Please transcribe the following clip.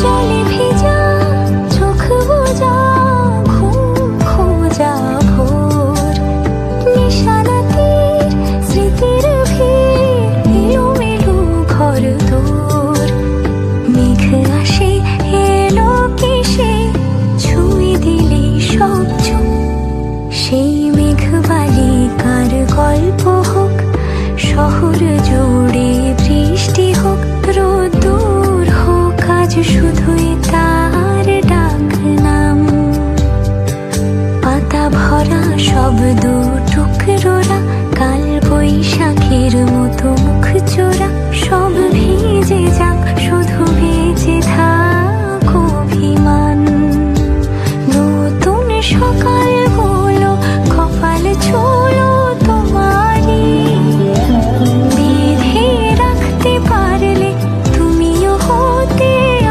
জলে ভেজা চোখ বোঝা ঘুম খোঁজা ভোর, নিশানাতের স্মৃতির ভিড় এলোমেলো ঘর দূর। মেঘ আসে এলো কেসে ছুঁয়ে দিলে সব চোখ, সেই মেঘবালিকার গল্প হোক, শহর জুড়ে বৃষ্টি হোক, রোদ্দুর হোক আজ শুধুই তার ডাক নাম। পাতা ভরা শব্দ টুকরোরা কাল বৈশাখের মতো মুখ চোরা